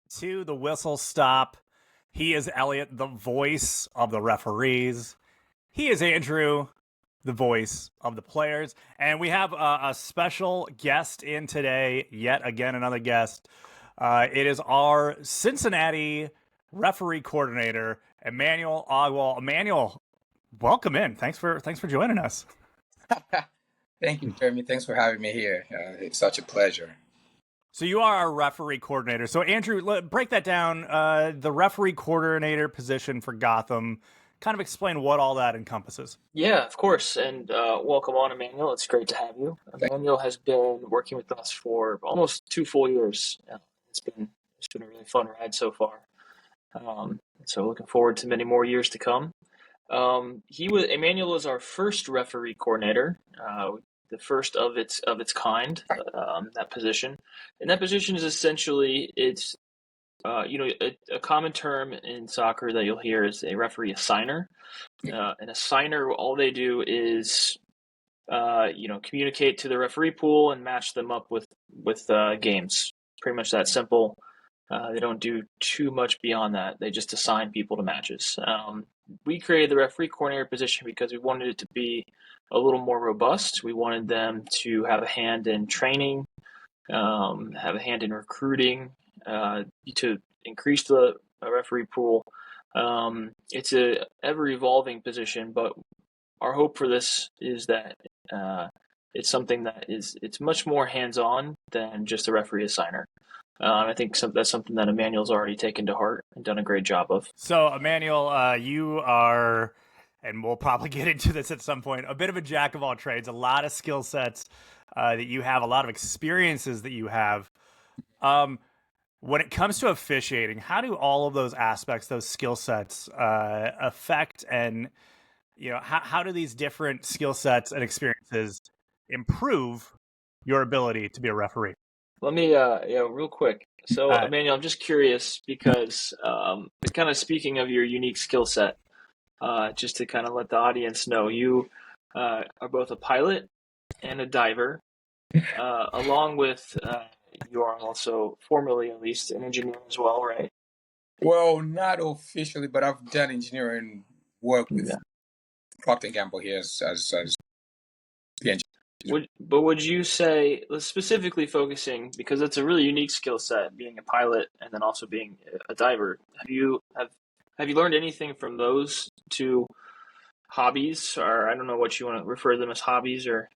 To the whistle stop. He is Elliot, the voice of the referees. He is Andrew, the voice of the players. And we have a special guest in today, yet again, another guest. It is our Cincinnati referee coordinator, Emmanuel Ogwal. Emmanuel, welcome in. Thanks for joining us. Thank you, Jeremy. Thanks for having me here. It's such a pleasure. So you are our referee coordinator. So Andrew, break that down. The referee coordinator position for Gotham. Kind of explain what all that encompasses. Yeah, of course. And welcome on, Emmanuel. It's great to have you. Emmanuel has been working with us for almost 2 full years. It's been a really fun ride so far. So looking forward to many more years to come. Emmanuel was our first referee coordinator, the first of its kind. That position, and that position is essentially a common term in soccer that you'll hear is a referee assigner. An assigner, all they do is communicate to the referee pool and match them up with games. Pretty much that simple. They don't do too much beyond that. They just assign people to matches. We created the referee coordinator position because we wanted it to be a little more robust. We wanted them to have a hand in training, have a hand in recruiting, to increase the referee pool. It's a ever-evolving position, but our hope for this is that it's something that it's much more hands-on than just a referee assigner. I think that's something that Emmanuel's already taken to heart and done a great job of. So, Emmanuel, you are, and we'll probably get into this at some point, a bit of a jack of all trades, a lot of skill sets that you have, a lot of experiences that you have. When it comes to officiating, how do all of those aspects, those skill sets affect, and how do these different skill sets and experiences improve your ability to be a referee? Let me, real quick. So, Emmanuel, I'm just curious because kind of speaking of your unique skill set, just to kind of let the audience know, you are both a pilot and a diver, along with you are also formerly, at least, an engineer as well, right? Well, not officially, but I've done engineering work with Procter & Gamble here as the engineer. Would you say, specifically focusing, because it's a really unique skill set, being a pilot and then also being a diver, have you learned anything from those two hobbies, or I don't know what you want to refer to them as, hobbies or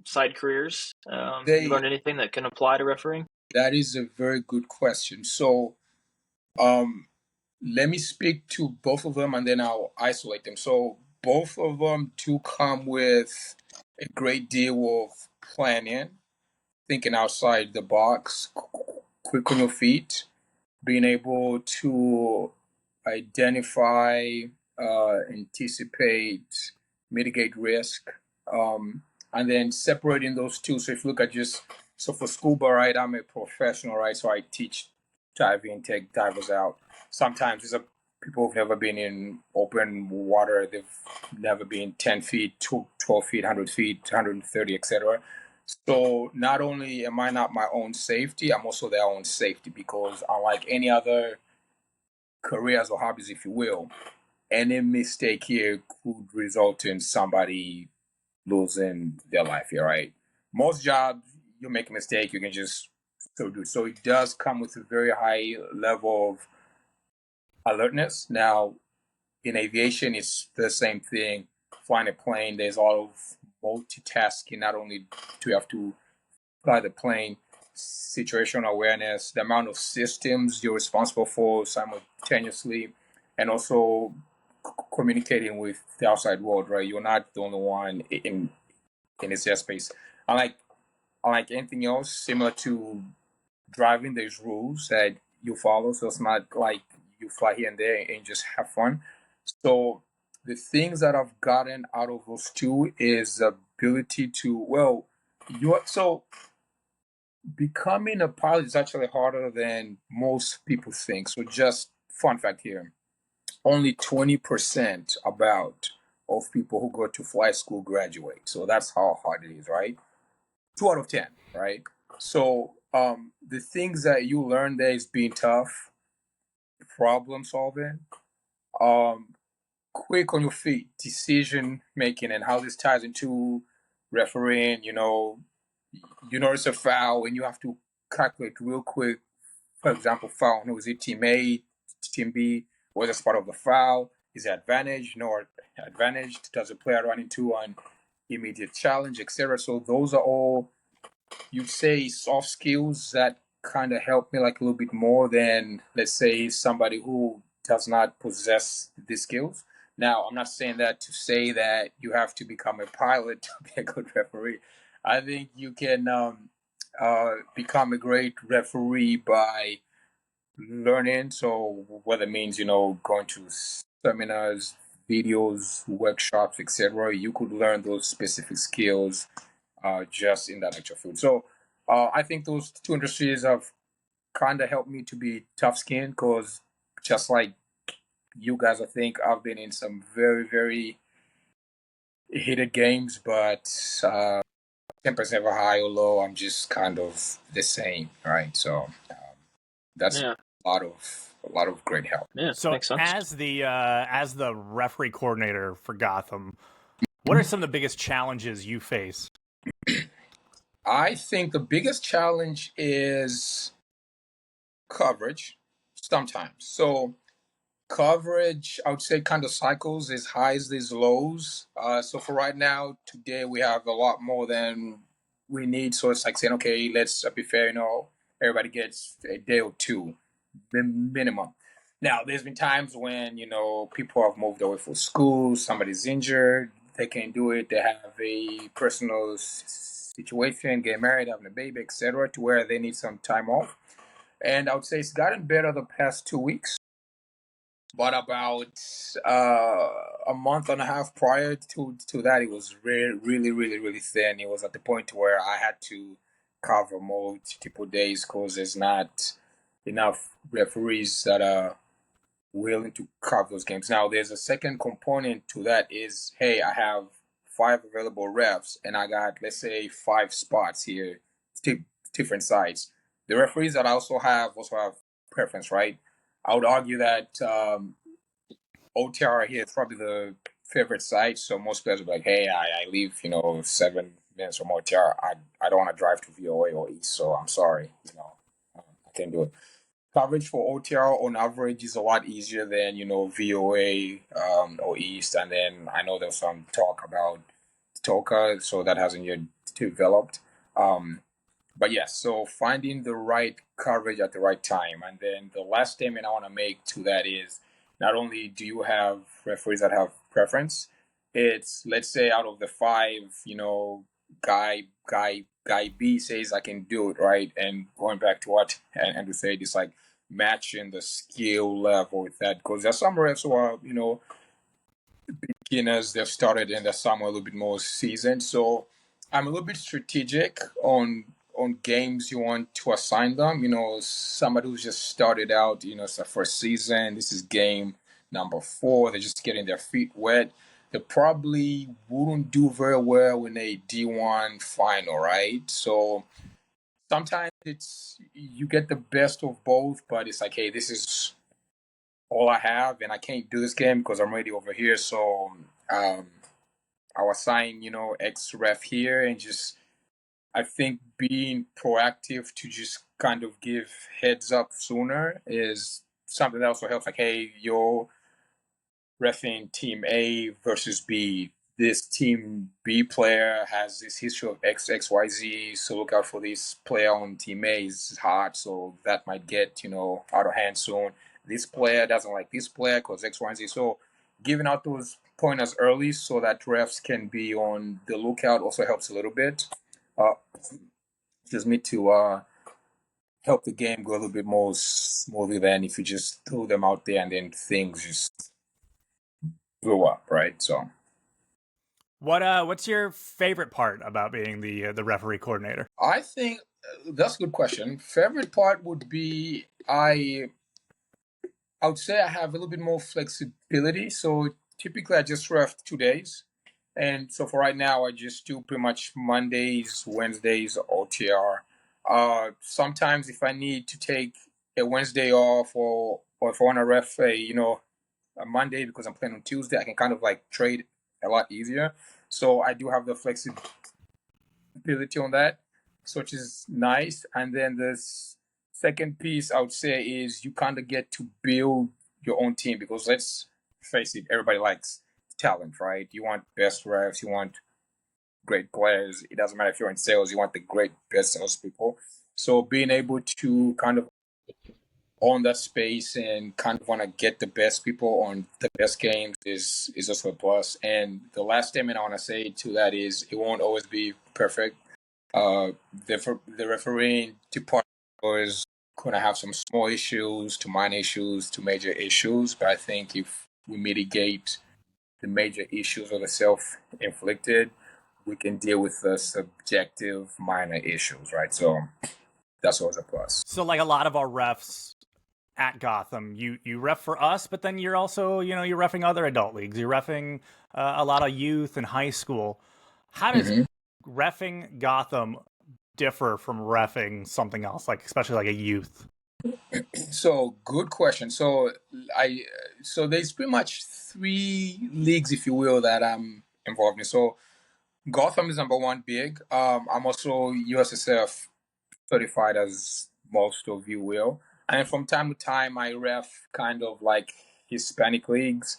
side careers? Have you learned anything that can apply to refereeing? That is a very good question. So let me speak to both of them and then I'll isolate them. So both of them do come with a great deal of planning, thinking outside the box, quick on your feet, being able to identify, anticipate, mitigate risk, and then separating those two. So if you look at so for scuba, right, I'm a professional, right? So I teach diving, take divers out. Sometimes these are people who've never been in open water. They've never been 10 feet, 12 feet, 100 feet, 130, etc. So not only am I not my own safety, I'm also their own safety, because unlike any other careers or hobbies, if you will, any mistake here could result in somebody losing their life here, right? Most jobs, you make a mistake, you can just do. So it does come with a very high level of alertness. Now, in aviation, it's the same thing. Flying a plane, there's a lot of multitasking. Not only do you have to fly the plane, situational awareness, the amount of systems you're responsible for simultaneously, and also communicating with the outside world, right? You're not the only one in its airspace. Unlike anything else, similar to driving, there's rules that you follow. So it's not like you fly here and there and just have fun. So the things that I've gotten out of those two is the ability to, so becoming a pilot is actually harder than most people think. So just fun fact here, only 20% about of people who go to flight school graduate. So that's how hard it is, right? 2 out of 10, right? So the things that you learn there is being tough, problem solving, um, quick on your feet, decision making, and how this ties into refereeing. You notice a foul and you have to calculate real quick. For example, foul. No, is it team A, team B? Was it part of the foul? Is it advantage? No advantage? Does the player run into an immediate challenge, etc.? So those are all, you'd say, soft skills that kind of help me like a little bit more than, let's say, somebody who does not possess these skills. Now, I'm not saying that to say that you have to become a pilot to be a good referee. I think you can become a great referee by learning. So whether it means, going to seminars, videos, workshops, etc., you could learn those specific skills just in that actual field. So I think those two industries have kind of helped me to be tough skinned, because just like you guys, I think I've been in some very, very heated games, but temper's never high or low. I'm just kind of the same, right? So that's Yeah. a lot of great help. Yeah. So Makes sense. as the referee coordinator for Gotham, what are some of the biggest challenges you face? I think the biggest challenge is coverage sometimes. So coverage, I would say, kind of cycles, as highs as lows. So for right now, today we have a lot more than we need. So it's like saying, okay, let's be fair, everybody gets a day or two, the minimum. Now, there's been times when, people have moved away for school, somebody's injured, they can't do it, they have a personal situation, get married, having a baby, etc., to where they need some time off. And I would say it's gotten better the past 2 weeks. But about a month and a half prior to that, it was really, really, really thin. It was at the point where I had to cover multiple days because there's not enough referees that are willing to cover those games. Now, there's a second component to that is, hey, I have 5 available refs and I got, let's say, 5 spots here, different sides. The referees that I also have preference, right? I would argue that OTR here is probably the favorite site. So most players will be like, hey, I leave, 7 minutes from OTR. I don't want to drive to VOA or East, so I'm sorry. I can't do it. Coverage for OTR on average is a lot easier than, VOA or East. And then I know there's some talk about Toka, so that hasn't yet developed. But yes, so finding the right coverage at the right time. And then the last statement I want to make to that is, not only do you have referees that have preference, it's, let's say, out of the 5, guy B says I can do it, right? And going back to what Andrew said, it's like matching the skill level with that, because there's some refs who are, beginners, they've started, and there's some a little bit more seasoned. So I'm a little bit strategic on games you want to assign them. Somebody who's just started out, it's their first season. This is game number 4. They're just getting their feet wet. They probably wouldn't do very well in a D1 final, right? So sometimes it's, you get the best of both, but it's like, hey, this is all I have, and I can't do this game because I'm already over here. So I'll assign, X ref here, and just, I think being proactive to just kind of give heads up sooner is something that also helps. Like, hey, you're reffing team A versus B. This team B player has this history of XYZ, so look out for this player on team A. Is hot, so that might get, out of hand soon. This player doesn't like this player because X, Y, and Z. So giving out those pointers early so that refs can be on the lookout also helps a little bit. Just me to help the game go a little bit more smoothly than if you just threw them out there and then things just blew up, right? So What's your favorite part about being the referee coordinator? I think that's a good question. Favorite part would be, I would say I have a little bit more flexibility. So typically I just ref 2 days. And so for right now, I just do pretty much Mondays, Wednesdays, OTR. Sometimes if I need to take a Wednesday off, or if I want to ref a Monday because I'm playing on Tuesday, I can kind of like trade a lot easier. So I do have the flexibility on that, so which is nice. And then this second piece I would say is you kind of get to build your own team, because let's face it, everybody likes talent, right? You want best refs, you want great players. It doesn't matter if you're in sales, you want the great best salespeople. So being able to kind of own that space and kind of want to get the best people on the best games is also a plus. And the last statement I want to say to that is it won't always be perfect. The refereeing department is going to have some small issues to minor issues to major issues, but I think if we mitigate the major issues or the self-inflicted, we can deal with the subjective minor issues, right? So that's always a plus. So like a lot of our refs at Gotham, you ref for us, but then you're also, you're reffing other adult leagues. You're reffing a lot of youth and high school. How does reffing Gotham differ from reffing something else, like especially like a youth? So good question. So there's pretty much 3 leagues, if you will, that I'm involved in. So Gotham is number one big. I'm also USSF certified, as most of you will. And from time to time, I ref kind of like Hispanic leagues.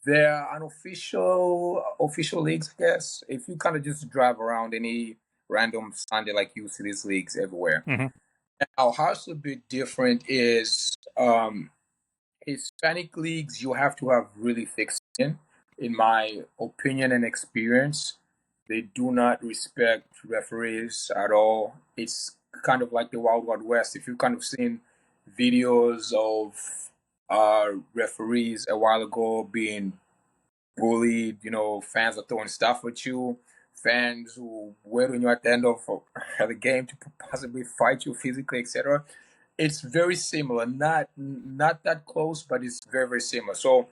They're unofficial leagues, I guess. If you kind of just drive around any random Sunday, like you see these leagues everywhere. Mm-hmm. Now, how's a bit different is Hispanic leagues, you have to have really thick skin. In my opinion and experience, they do not respect referees at all. It's kind of like the Wild Wild West. If you've kind of seen videos of referees a while ago being bullied, fans are throwing stuff at you, fans who wait on you at the end of the game to possibly fight you physically, etc. It's very similar, not that close, but it's very, very similar. So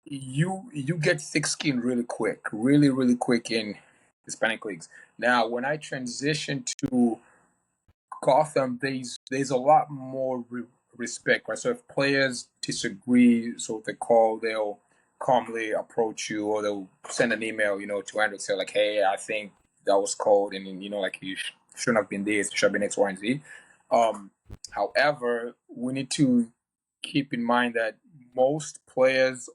you get thick skin really quick, really, really quick in Hispanic leagues. Now, when I transition to Gotham, there's a lot more respect, right? So if players disagree, so if they call, they'll calmly approach you, or they'll send an email, to Andrew, say like, "Hey, I think that was called, and like you shouldn't have been this, it should have been X, Y, and Z." However, we need to keep in mind that most players'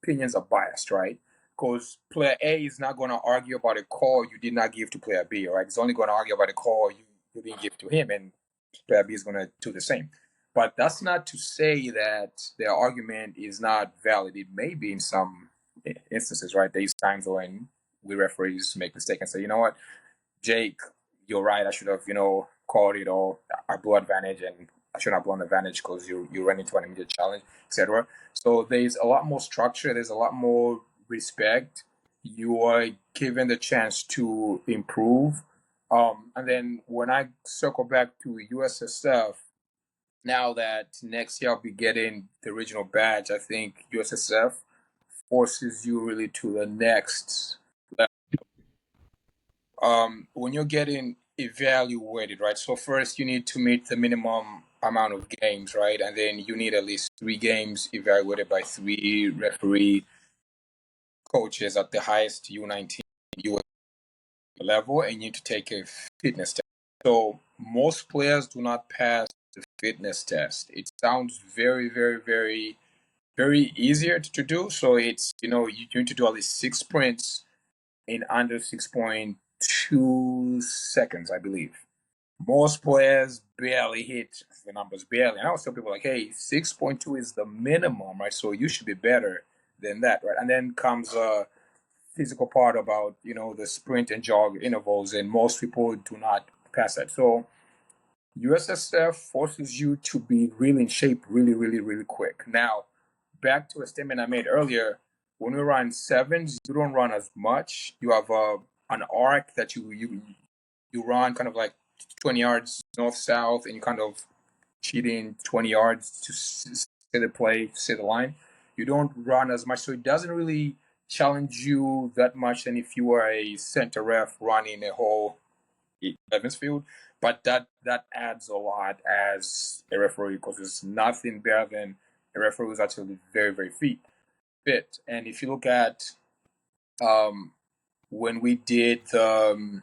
opinions are biased, right? Because player A is not going to argue about a call you did not give to player B, right? He's only going to argue about a call you didn't give to him, and player B is going to do the same. But that's not to say that their argument is not valid. It may be in some instances, right? There's times when we referees make mistakes and say, you know what, Jake, you're right. I should have, called it, or I blew advantage, and I should have blown advantage because you ran into an immediate challenge, etc. So there's a lot more structure. There's a lot more respect. You are given the chance to improve. And then when I circle back to USSF, now that next year I'll be getting the regional badge, I think USSF forces you really to the next level. When you're getting evaluated, right? So first you need to meet the minimum amount of games, right? And then you need at least 3 games evaluated by 3 referee coaches at the highest U19 US level, and you need to take a fitness test. So most players do not pass the fitness test. It sounds very, very, very, very easier to do. So it's, you need to do at least 6 sprints in under 6.2 seconds, I believe. Most players barely hit the numbers, barely. And I always tell people like, hey, 6.2 is the minimum, right? So you should be better than that, right? And then comes physical part about, the sprint and jog intervals, and most people do not pass that. So USSF forces you to be really in shape really, really, really quick. Now, back to a statement I made earlier, when we run sevens, you don't run as much. You have an arc that you run kind of like 20 yards north-south, and you kind of cheating 20 yards to see the play, see the line. You don't run as much, so it doesn't really challenge you that much than if you were a center ref running a whole 11th field, but that adds a lot as a referee because there's nothing better than a referee who's actually very, very fit. And if you look at when we did the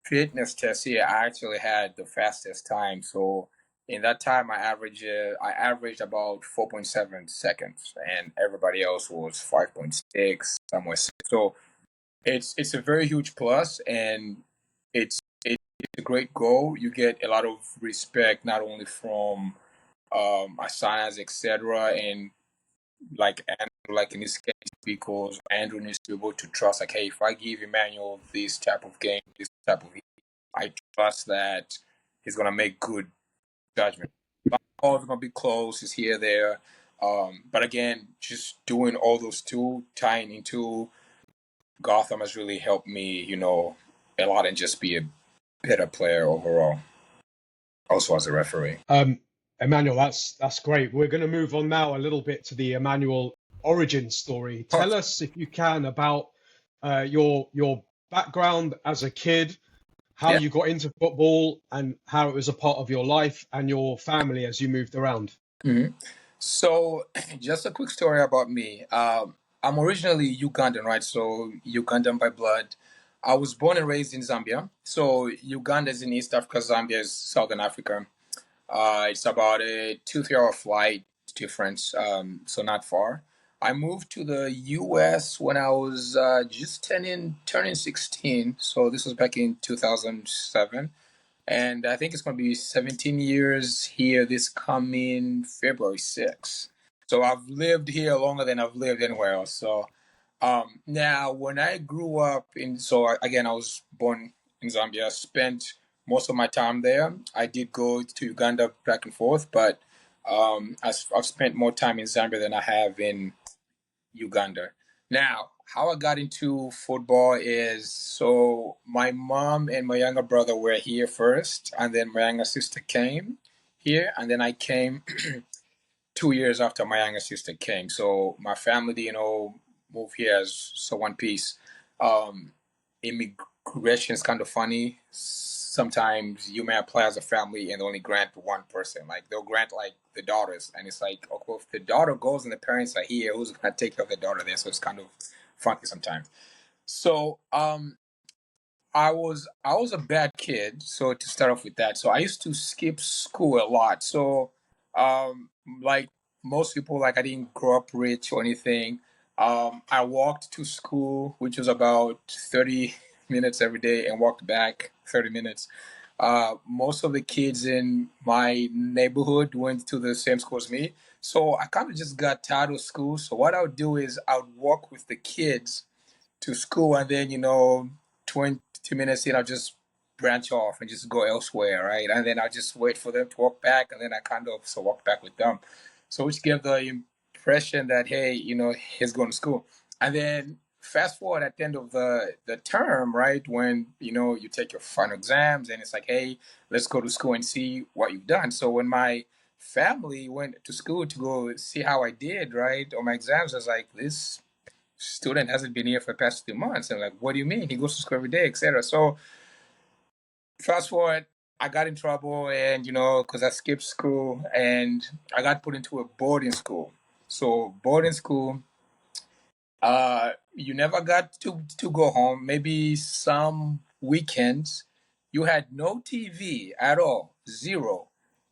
fitness test here, I actually had the fastest time. So in that time, I averaged about 4.7 seconds, and everybody else was 5.6, somewhere. So it's a very huge plus, and it's a great goal. You get a lot of respect not only from assigners, etc., and like Andrew, like in this case, because Andrew needs to be able to trust, like, hey, if I give Emmanuel this type of game, this type of, I trust that he's gonna make good judgment. Ball's gonna be close, is here, there. But again, just doing all those two, tying into Gotham has really helped me, a lot and just be a better player overall. Also as a referee. Emmanuel, that's great. We're going to move on now a little bit to the Emmanuel origin story. Tell us, if you can, about your background as a kid, how you got into football, and how it was a part of your life and your family as you moved around. Mm-hmm. So, just a quick story about me. I'm originally Ugandan, right? So, Ugandan by blood. I was born and raised in Zambia. So, Uganda is in East Africa, Zambia is Southern Africa. It's about a 2-3 hour flight difference, so not far. I moved to the U.S. when I was just turning 16. So, this was back in 2007. And I think it's going to be 17 years here this coming February 6th. So I've lived here longer than I've lived anywhere else. So now, when I grew up again, I was born in Zambia, spent most of my time there. I did go to Uganda back and forth, but I've spent more time in Zambia than I have in Uganda. Now, how I got into football is, so my mom and my younger brother were here first, and then my younger sister came here, and then I came 2 years after my younger sister came. So my family, moved here as so one piece. Immigration is kind of funny. Sometimes you may apply as a family and only grant one person. Like they'll grant like the daughters, and it's like, okay, well, if the daughter goes and the parents are here, who's gonna take care of the daughter there? So it's kind of funky sometimes. So I was a bad kid. So to start off with that, so I used to skip school a lot. So like most people, like I didn't grow up rich or anything. I walked to school, which was about 30 minutes every day, and walked back 30 minutes. Most of the kids in my neighborhood went to the same school as me. So I kind of just got tired of school. So what I would do is I would walk with the kids to school, and then 20 minutes in, I'll just branch off and just go elsewhere, right? And then I just wait for them to walk back, and then I kind of so walk back with them, so which gave the impression that, hey, he's going to school. And then fast forward at the end of the term, right, when you take your final exams, and it's like, hey, let's go to school and see what you've done. So when my family went to school to go see how I did, right, on my exams, I was like, this student hasn't been here for the past 2 months. And like, what do you mean? He goes to school every day, etc. So fast forward, I got in trouble, and because I skipped school, and I got put into a boarding school. So boarding school, you never got to go home. Maybe some weekends, you had no TV at all, zero.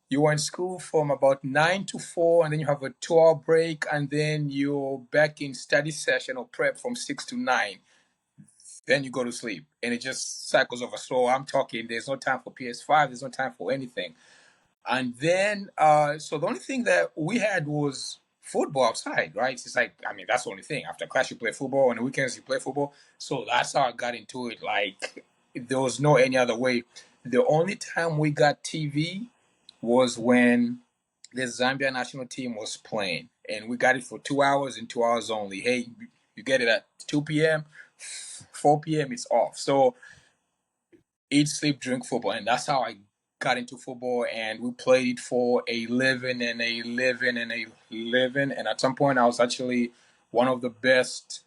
You were in school from about 9 to 4, and then you have a 2 hour break, and then you're back in study session or prep from 6 to 9. Then you go to sleep, and it just cycles over. So I'm talking, there's no time for PS5, there's no time for anything. And then, so the only thing that we had was football outside, right? It's like, I mean, that's the only thing. After class, you play football, and the weekends, you play football. So that's how I got into it. Like, there was no any other way. The only time we got TV was when the Zambia national team was playing, and we got it for 2 hours and 2 hours only. Hey, you get it at 2 p.m., 4 p.m., it's off. So eat, sleep, drink football. And that's how I got into football. And we played for a living and a living and a living. And at some point, I was actually one of the best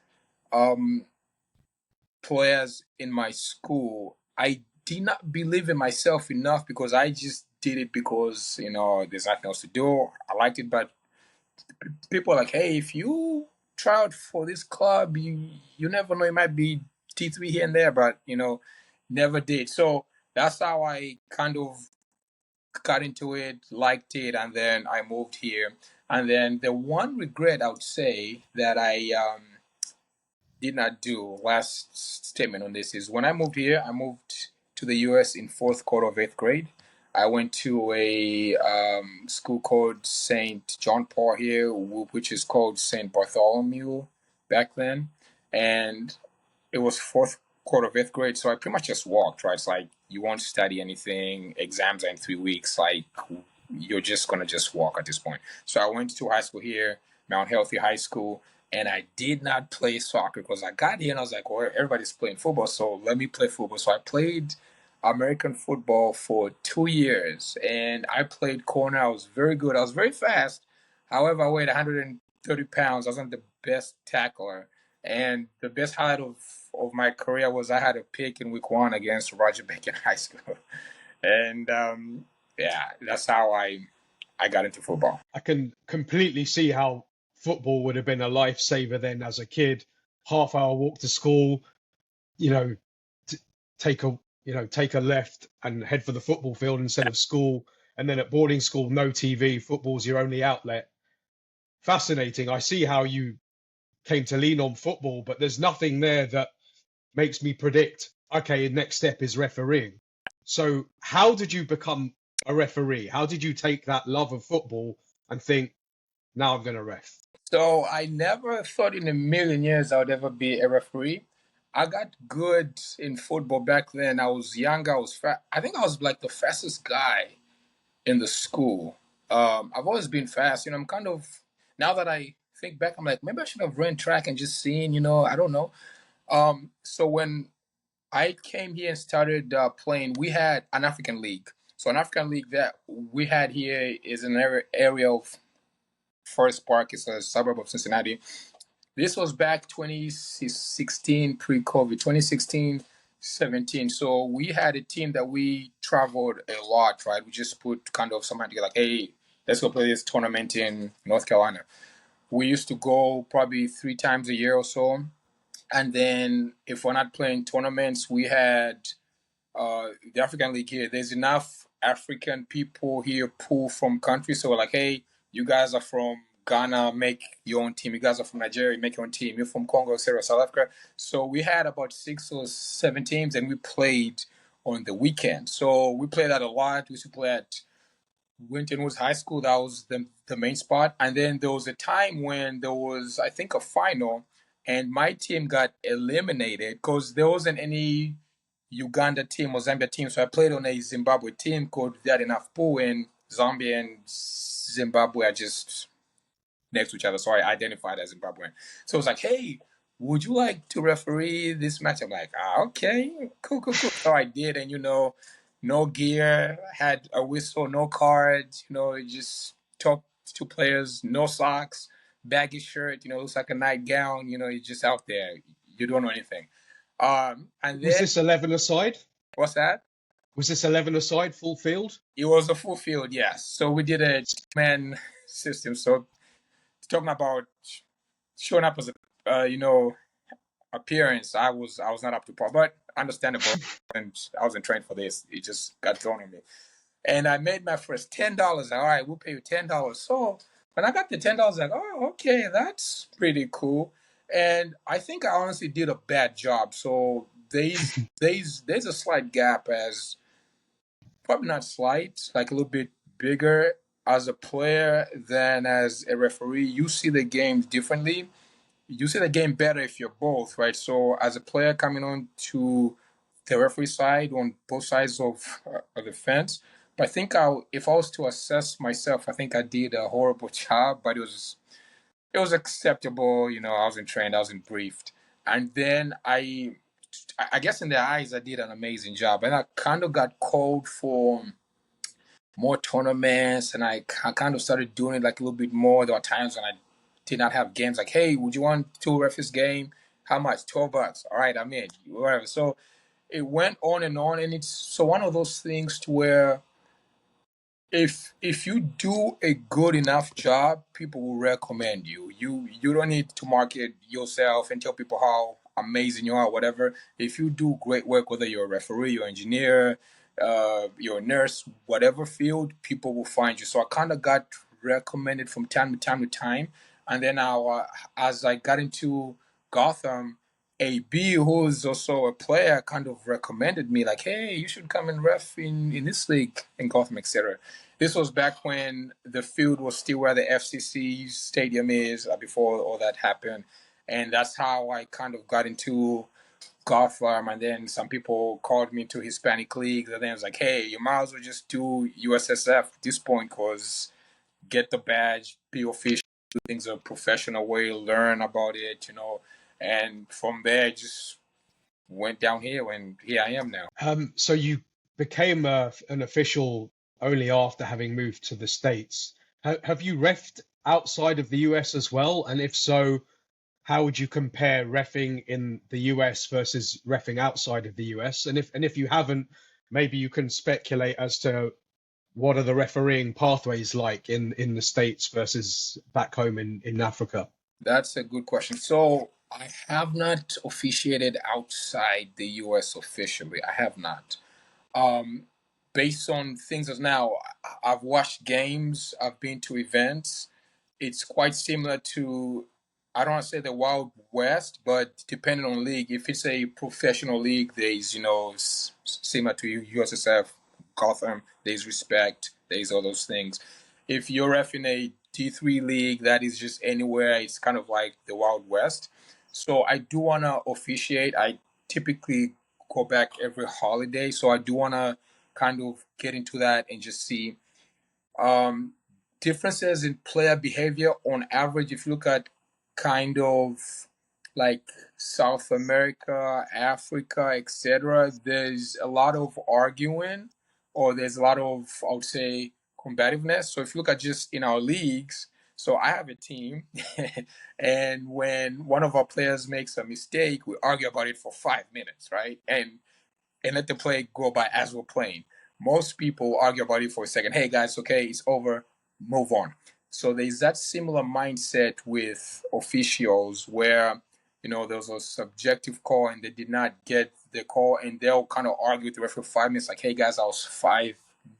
players in my school. I did not believe in myself enough because I just did it because, there's nothing else to do. I liked it, but people are like, hey, if you try out for this club, you never know, it might be T3 here and there, but, never did. So that's how I kind of got into it, liked it, and then I moved here. And then the one regret I would say that I did not do, last statement on this, is when I moved here, I moved to the US in fourth quarter of eighth grade. I went to a school called St. John Paul here, which is called St. Bartholomew back then. And it was fourth quarter of eighth grade, so I pretty much just walked, right? It's like you won't study anything, exams are in 3 weeks, like you're just gonna just walk at this point. So I went to high school here, Mount Healthy High School, and I did not play soccer because I got here and I was like, well, everybody's playing football, so let me play football. So I played American football for 2 years, and I played corner. I was very good. I was very fast. However, I weighed 130 pounds. I wasn't the best tackler. And the best highlight of my career was I had a pick in week 1 against Roger Bacon High School. And yeah, that's how I got into football. I can completely see how football would have been a lifesaver then as a kid. Half-hour walk to school, you know, take a left and head for the football field instead of school. And then at boarding school, no TV, football's your only outlet. Fascinating. I see how you came to lean on football, but there's nothing there that makes me predict, okay, next step is refereeing. So how did you become a referee? How did you take that love of football and think, now I'm going to ref? So I never thought in a million years I would ever be a referee. I got good in football back then. I was younger. I think I was like the fastest guy in the school. I've always been fast. I'm kind of, now that I think back, I'm like, maybe I should have ran track and just seen, I don't know. So when I came here and started playing, we had an African league. So an African league that we had here is an area of Forest Park. It's a suburb of Cincinnati. This was back 2016, pre-COVID, 2016, 17. So we had a team that we traveled a lot, right? We just put kind of something together, like, hey, let's go play this tournament in North Carolina. We used to go probably 3 times a year or so. And then if we're not playing tournaments, we had the African League here. There's enough African people here pull from countries. So we're like, hey, you guys are from Ghana, make your own team. You guys are from Nigeria, make your own team. You're from Congo, etc., South Africa. So we had about 6 or 7 teams, and we played on the weekend. So we played that a lot. We used to play at Winton Woods High School. That was the main spot. And then there was a time when there was, I think, a final, and my team got eliminated because there wasn't any Uganda team or Zambia team. So I played on a Zimbabwe team called That Enough Pool, and Zambia and Zimbabwe are just next to each other. So I identified as Zimbabwean. So it was like, hey, would you like to referee this match? I'm like, okay, cool. So I did, and no gear, had a whistle, no cards, just talk to players, no socks, baggy shirt, looks like a nightgown, you're just out there. You don't know anything. And then, Was this 11-a-side? What's that? Was this 11-a-side, full field? It was a full field, yes. So we did a man system. So talking about showing up as appearance, I was not up to par, but understandable. And I wasn't trained for this. It just got thrown on me. And I made my first $10. All right, we'll pay you $10. So when I got the $10, like, oh, okay, that's pretty cool. And I think I honestly did a bad job. So there's a slight gap, as probably not slight, like a little bit bigger as a player than as a referee. You see the game differently. You see the game better if you're both, right? So as a player coming on to the referee side, on both sides of the fence, but I think if I was to assess myself, I think I did a horrible job, but it was acceptable. I wasn't trained, I wasn't briefed. And then I guess in their eyes, I did an amazing job. And I kind of got called for more tournaments, and I kind of started doing it like a little bit more. There were times when I did not have games, like, hey, would you want to ref this game? How much? $12. All right, I'm in. Whatever. So it went on, and it's so one of those things to where if you do a good enough job, people will recommend you. You don't need to market yourself and tell people how amazing you are, whatever. If you do great work, whether you're a referee, you're an engineer, you're a nurse, whatever field, people will find you. So I kind of got recommended from time to time, and then as I got into Gotham, AB, who is also a player, kind of recommended me, like, hey, you should come and ref in this league in Gotham, etc. This was back when the field was still where the FCC stadium is, before all that happened. And that's how I kind of got into Gotham. And then some people called me to Hispanic leagues. And then it was like, hey, you might as well just do USSF at this point, because get the badge, be official, do things a professional way, learn about it, And from there, just went down here, and here I am now. So you became an official only after having moved to the States. Have you reffed outside of the US as well? And if so, how would you compare reffing in the US versus reffing outside of the US? And if you haven't, maybe you can speculate as to what are the refereeing pathways like in the States versus back home in Africa? That's a good question. So I have not officiated outside the US officially. I have not. Um, Based on things as now, I've watched games, I've been to events. It's quite similar to, I don't want to say the Wild West, but depending on league, if it's a professional league, there's, similar to USSF, Gotham, there's respect, there's all those things. If you're ref in a D3 league that is just anywhere, it's kind of like the Wild West. So I do want to officiate. I typically go back every holiday. So I do want to kind of get into that and just see um, differences in player behavior on average. If you look at kind of like South America, Africa, etc., there's a lot of arguing, or there's a lot of, I would say, combativeness. So if you look at just in our leagues, so I have a team, and when one of our players makes a mistake, we argue about it for 5 minutes, right? And let the play go by as we're playing. Most people argue about it for a second. Hey guys, okay, it's over, move on. So there's that similar mindset with officials where there was a subjective call and they did not get the call, and they'll kind of argue with the referee for 5 minutes, like, hey guys, I was 5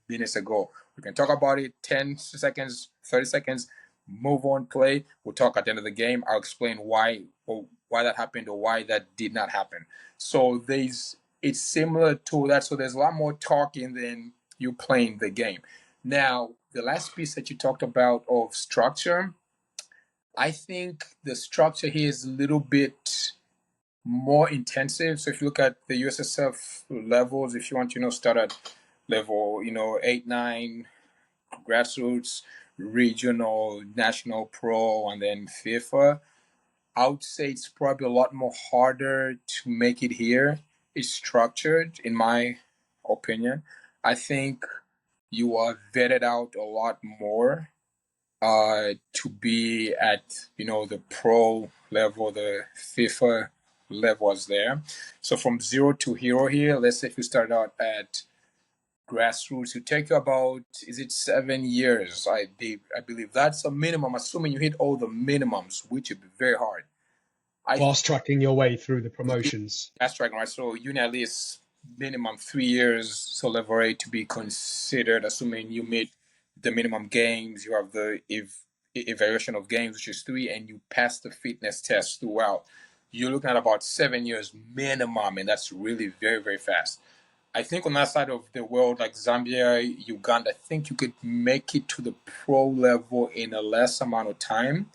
minutes ago. We can talk about it 10 seconds, 30 seconds, move on, play. We'll talk at the end of the game. I'll explain why that happened or why that did not happen. So it's similar to that. So there's a lot more talking than you playing the game. Now, the last piece that you talked about of structure, I think the structure here is a little bit more intensive. So if you look at the USSF levels, if you want to start at level 8, 9, grassroots, regional, national, pro, and then FIFA, I would say it's probably a lot more harder to make it here. It's structured, in my opinion. I think you are vetted out a lot more to be at the pro level, the FIFA level was there. So from zero to hero here, let's say if you start out at grassroots, you take about, is it 7 years? I believe that's a minimum, assuming you hit all the minimums, which would be very hard. Fast tracking your way through the promotions. Fast tracking, right? So you need at least minimum 3 years, so level 8 to be considered, assuming you meet the minimum games, you have the evaluation of games, which is 3, and you pass the fitness test throughout. You're looking at about 7 years minimum, and that's really very, very fast. I think on that side of the world, like Zambia, Uganda, I think you could make it to the pro level in a less amount of time,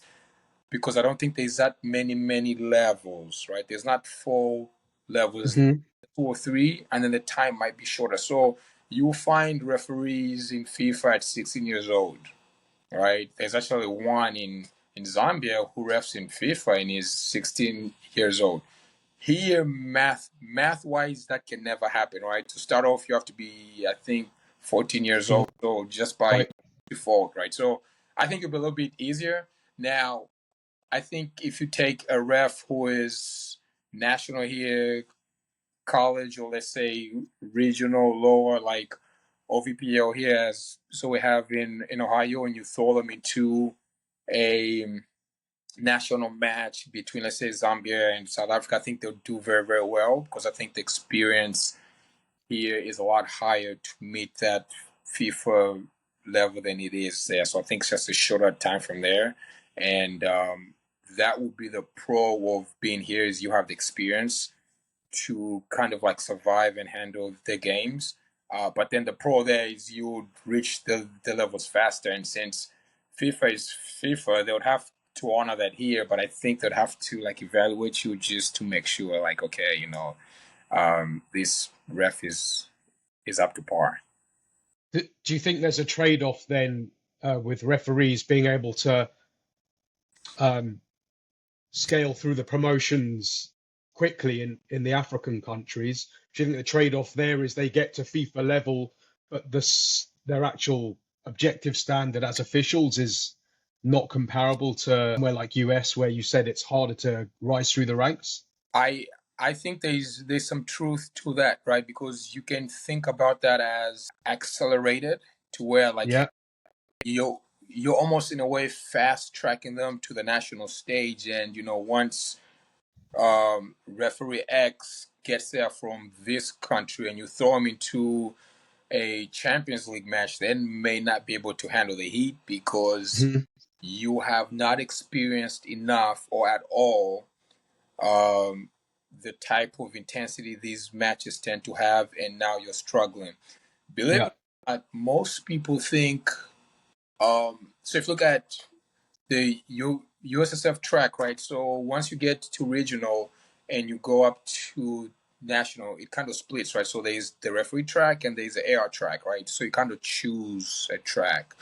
because I don't think there's that many levels, right? There's not 4 levels, 2 or 3, and then the time might be shorter. So you'll find referees in FIFA at 16 years old, right? There's actually one in Zambia who refs in FIFA and is 16 years old. Here, math-wise, that can never happen, right? To start off, you have to be, I think, 14 years old, so just by default, right? So I think it'll be a little bit easier. Now, I think if you take a ref who is national here, college or let's say regional lower like OVPL here as so we have in Ohio, and you throw them into a national match between let's say Zambia and South Africa, I think they'll do very, very well because I think the experience here is a lot higher to meet that FIFA level than it is there. So I think it's just a shorter time from there. And that would be the pro of being here is you have the experience to kind of like survive and handle the games. But then the pro there is you would reach the levels faster. And since FIFA is FIFA, they would have to honor that here. But I think they'd have to like evaluate you just to make sure like, okay, this ref is up to par. Do you think there's a trade-off then with referees being able to scale through the promotions quickly in the African countries? Do you think the trade-off there is they get to FIFA level, but their actual objective standard as officials is not comparable to somewhere like US, where you said it's harder to rise through the ranks? I think there's some truth to that, right? Because you can think about that as accelerated to where like Yeah. you're almost in a way fast tracking them to the national stage, and once referee X gets there from this country and you throw him into a Champions League match, they may not be able to handle the heat because Mhm. you have not experienced enough or at all the type of intensity these matches tend to have, and now you're struggling. Believe it Yeah. or not, most people think. So if you look at the USSF track, right? So once you get to regional and you go up to national, it kind of splits, right? So there's the referee track and there's the AR track, right? So you kind of choose a track.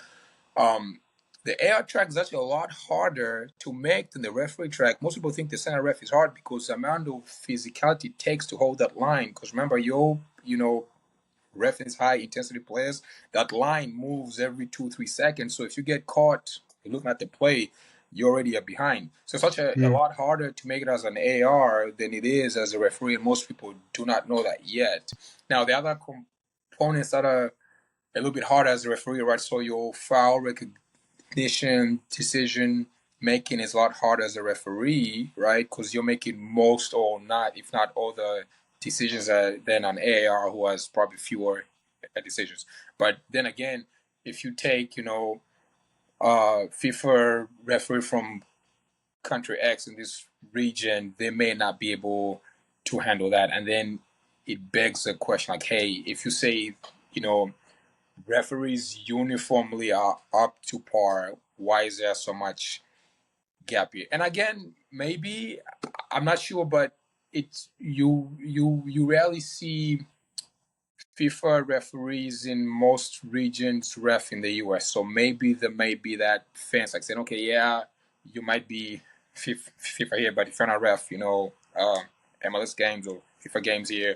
Um, the AR track is actually a lot harder to make than the referee track. Most people think the center ref is hard because the amount of physicality it takes to hold that line. Because remember, reference high intensity players, that line moves every 2-3 seconds. So if you get caught looking at the play, you already are behind. So it's such a Mm. lot harder to make it as an AR than it is as a referee, and most people do not know that yet. Now the other components that are a little bit harder as a referee, right? So your foul recognition, decision making is a lot harder as a referee, right? Because you're making most or not, if not all the decisions than an AAR who has probably fewer decisions. But then again, if you take, FIFA referee from country X in this region, they may not be able to handle that. And then it begs the question like, hey, if you say, referees uniformly are up to par, why is there so much gap here? And again, maybe I'm not sure, but it's you rarely see FIFA referees in most regions ref in the US. So maybe there may be that fence like saying, okay, yeah, you might be FIFA here, but if you're not ref, MLS games or FIFA games here,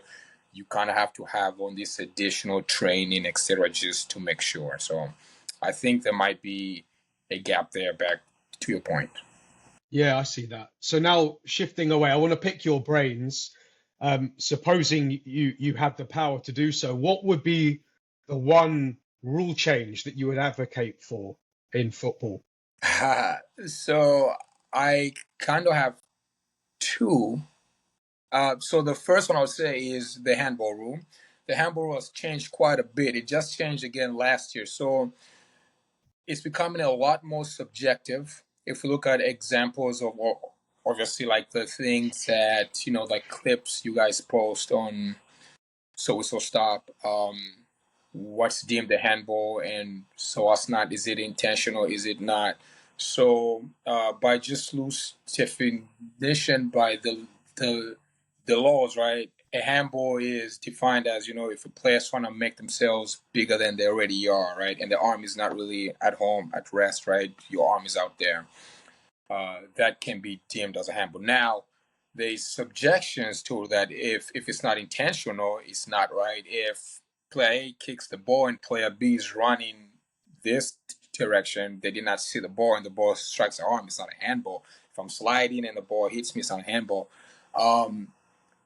you kind of have to have on this additional training, etc., just to make sure. So I think there might be a gap there. Back to your point. Yeah, I see that. So now shifting away, I want to pick your brains. Supposing you had the power to do so, what would be the one rule change that you would advocate for in football? So I kind of have two. So the first one I would say is the handball rule. The handball rule has changed quite a bit. It just changed again last year. So it's becoming a lot more subjective. If we look at examples of obviously like the things that, like clips you guys post on So Whistle Stop, what's deemed a handball and so what's not, is it intentional, is it not? So by just loose definition by the laws, right? A handball is defined as, if a player's trying to make themselves bigger than they already are, right? And the arm is not really at home, at rest, right? Your arm is out there. That can be deemed as a handball. Now, there's subjections to that. If it's not intentional, it's not right. If player A kicks the ball and player B is running this direction, they did not see the ball and the ball strikes the arm, it's not a handball. If I'm sliding and the ball hits me, it's not a handball.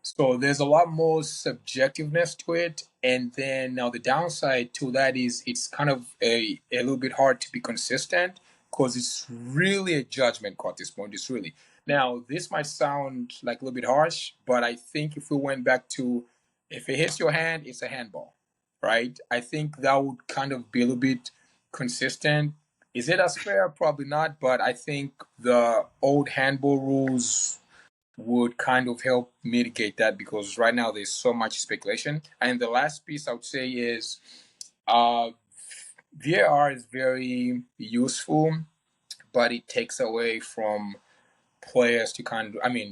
So there's a lot more subjectiveness to it. And then now the downside to that is it's kind of a little bit hard to be consistent because it's really a judgment call at this point. It's really. Now, this might sound like a little bit harsh, but I think if we went back to if it hits your hand, it's a handball, right? I think that would kind of be a little bit consistent. Is it as fair? Probably not, but I think the old handball rules would kind of help mitigate that because right now there's so much speculation. And the last piece I would say is uh, VAR is very useful, but it takes away from players to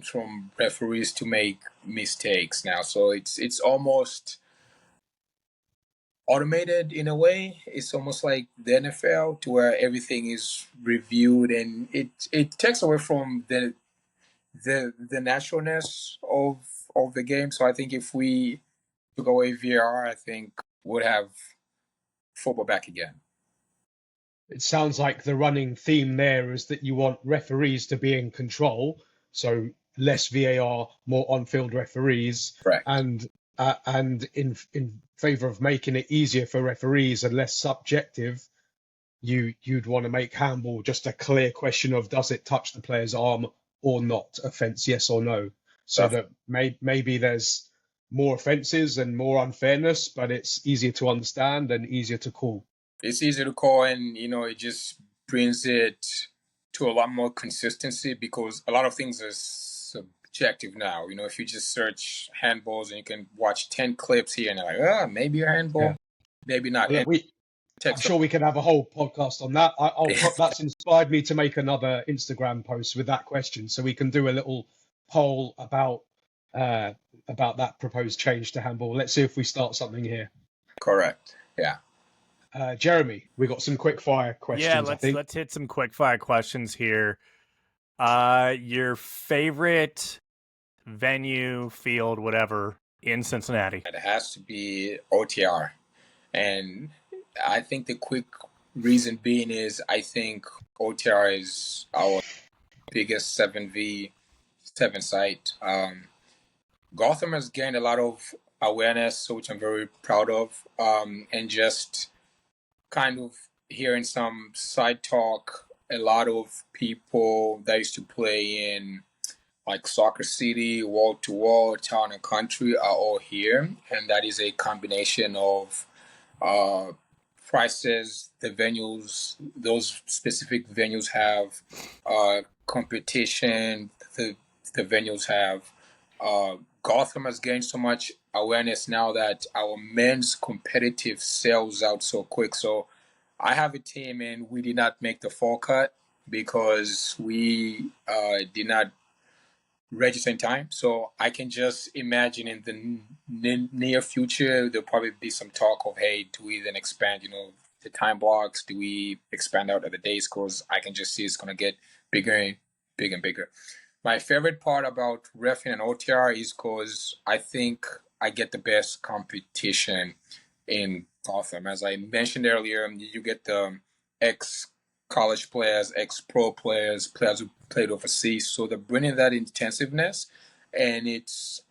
from referees to make mistakes now. So it's almost automated in a way. It's almost like the NFL to where everything is reviewed and it takes away from the naturalness of the game. So I think if we took away VAR, I think would have football back again. It sounds like the running theme there is that you want referees to be in control, so less VAR, more on-field referees, Correct. and in favour of making it easier for referees and less subjective, you'd want to make handball just a clear question of does it touch the player's arm or not, offence yes or no, so that maybe there's more offences and more unfairness, but it's easier to understand and easier to call. It's easy to call, and it just brings it to a lot more consistency because a lot of things are subjective now. If you just search handballs and you can watch 10 clips here and you're like, maybe a handball, maybe not. Well, I'm sure we can have a whole podcast on that. That's inspired me to make another Instagram post with that question, so we can do a little poll about that proposed change to handball. Let's see if we start something here. Correct. Yeah. Jeremy, we got some quick fire questions. Yeah, let's hit some quick fire questions here. Your favorite venue, field, whatever in Cincinnati? It has to be OTR, and I think the quick reason being is I think OTR is our biggest 7v7 site. Gotham has gained a lot of awareness, which I'm very proud of, and just kind of hearing some side talk, a lot of people that used to play in like Soccer City, Wall to Wall, Town and Country are all here, and that is a combination of prices. The venues, those specific venues have competition. The venues have Gotham has gained so much awareness now that our men's competitive sells out so quick. So I have a team and we did not make the fall cut because we did not register in time. So I can just imagine in the near future, there'll probably be some talk of, hey, do we then expand, the time blocks? Do we expand out other days? Because I can just see it's going to get bigger and bigger and bigger. My favorite part about reffing and OTR is because I think I get the best competition in Gotham. As I mentioned earlier, you get the ex-college players, ex-pro players, players who played overseas. So they're bringing that intensiveness, and it's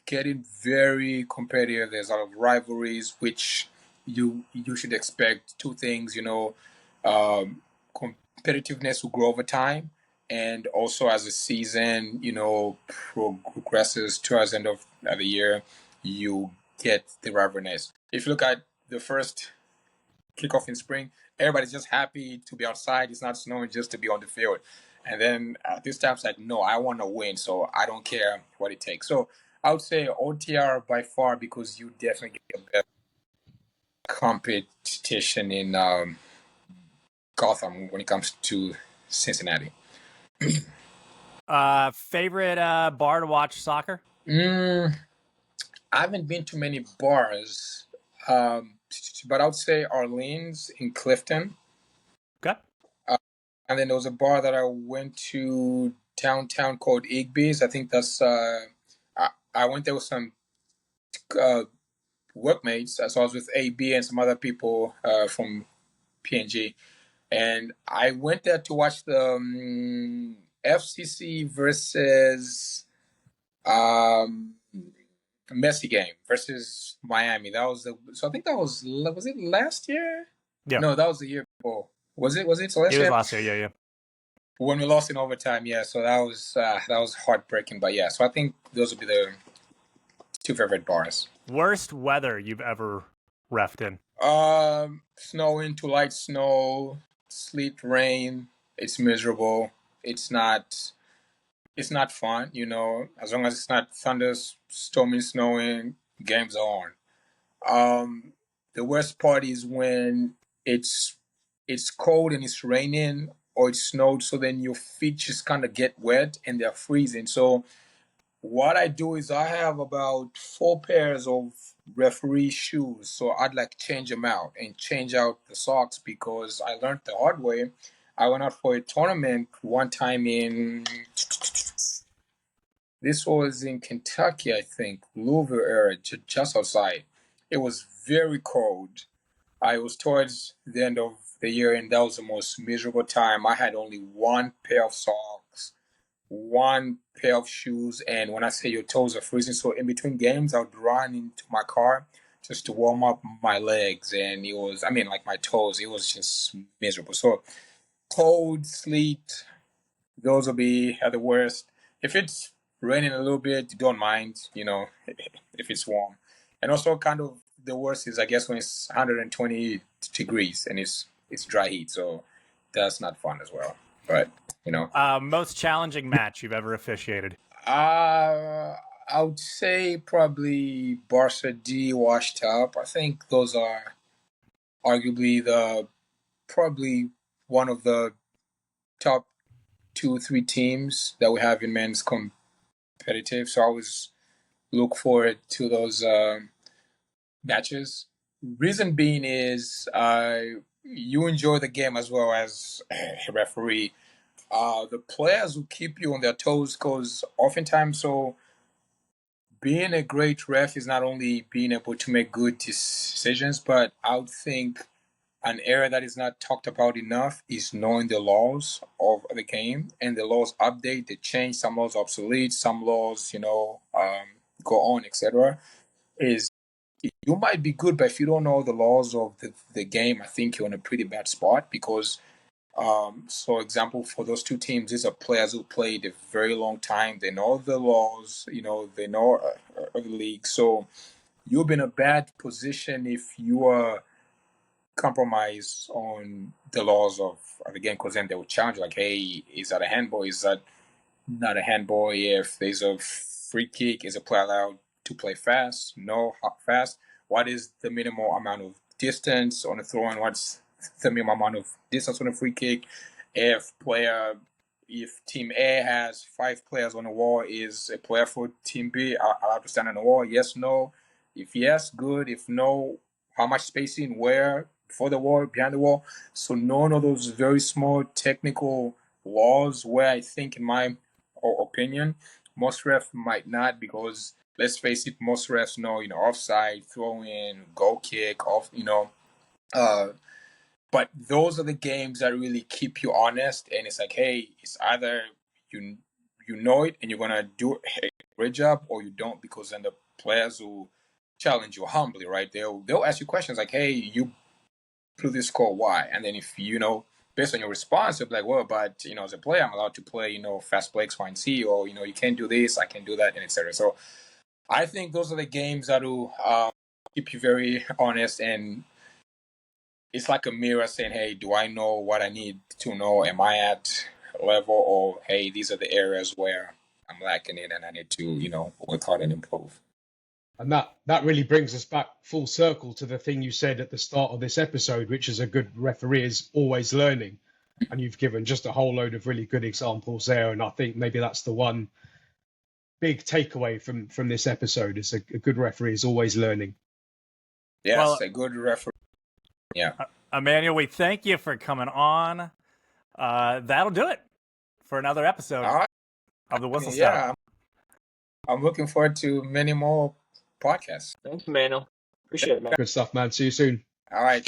getting very competitive. There's a lot of rivalries, which you should expect. Two things, competitiveness will grow over time. And also as the season, progresses towards the end of the year, you get the rivalries. If you look at the first kickoff in spring, everybody's just happy to be outside. It's not snowing just to be on the field. And then this time it's like, no, I want to win, so I don't care what it takes. So I would say OTR by far because you definitely get the best competition in Gotham when it comes to Cincinnati. Favorite bar to watch soccer? I haven't been to many bars, but I would say Arlene's in Clifton. Okay. And then there was a bar that I went to downtown called Igby's. I think that's I went there with some workmates. So I was with AB and some other people from PNG. And I went there to watch the FCC versus Messi game versus Miami. That was so I think that was it last year? Yeah. No, that was the year before. Was it? So It was last year. Yeah. when we lost in overtime, yeah. So that was heartbreaking. But yeah, so I think those would be the two favorite bars. Worst weather you've ever reffed in? Snowing to light snow, sleet, rain. It's miserable. It's not. It's not fun. As long as it's not thunder, storming, snowing, games are on. The worst part is when it's cold and it's raining or it snowed, so then your feet just kind of get wet and they're freezing. So what I do is I have about 4 pairs of referee shoes. So I'd like change them out and change out the socks because I learned the hard way. I went out for a tournament one time this was in Kentucky, I think, Louisville area, just outside. It was very cold. I was towards the end of the year, and that was the most miserable time. I had only one pair of socks, one pair of shoes, and when I say your toes are freezing, so in between games, I would run into my car just to warm up my legs, and like my toes, it was just miserable. So cold, sleet, those will be at the worst. If it's raining a little bit, don't mind, if it's warm. And also kind of the worst is I guess when it's 120 degrees and it's dry heat, so that's not fun as well. But most challenging match you've ever officiated? I would say probably Barca D washed up. I think those are arguably probably one of the top 2-3 teams that we have in men's competitive. So I always look forward to those matches. Reason being is you enjoy the game as well as a referee. The players will keep you on their toes because oftentimes, so being a great ref is not only being able to make good decisions, but I would think an area that is not talked about enough is knowing the laws of the game, and the laws update, they change. Some laws are obsolete, some laws, go on, etc. Is you might be good, but if you don't know the laws of the game, I think you're in a pretty bad spot because, so example, for those two teams, these are players who played a very long time. They know the laws, they know the league. So you'll be in a bad position if you are compromise on the laws of the game because then they will challenge like, hey, is that a handball? Is that not a handball? If there's a free kick, is a player allowed to play fast? No, fast. What is the minimal amount of distance on a throw in? What's the minimum amount of distance on a free kick? If team A has 5 players on the wall, is a player for team B allowed to stand on the wall? Yes, no. If yes, good. If no, how much spacing, where, before the wall, behind the wall? So none of those very small technical laws where I think, in my opinion, most refs might not, because let's face it, most refs know, offside, throw in, goal kick, but those are the games that really keep you honest, and it's like, hey, it's either you know it and you're gonna do a great job, or you don't, because then the players will challenge you humbly, right? They'll ask you questions like, hey, you blew this score, why? And then if based on your response, you'll be like, well, but as a player, I'm allowed to play, fast play X, Y, and Z, or you can't do this, I can do that, and etc. So I think those are the games that will keep you very honest, and it's like a mirror saying, hey, do I know what I need to know? Am I at level? Or, hey, these are the areas where I'm lacking in and I need to, work hard and improve. And that really brings us back full circle to the thing you said at the start of this episode, which is a good referee is always learning. And you've given just a whole load of really good examples there. And I think maybe that's the one big takeaway from this episode is a good referee is always learning. Yes, a good referee. Yeah. Emmanuel, we thank you for coming on. That'll do it for another episode of the Whistle Stop. Yeah, I'm looking forward to many more podcasts. Thanks, Emmanuel. Appreciate it, man. Good stuff, man. See you soon. All right.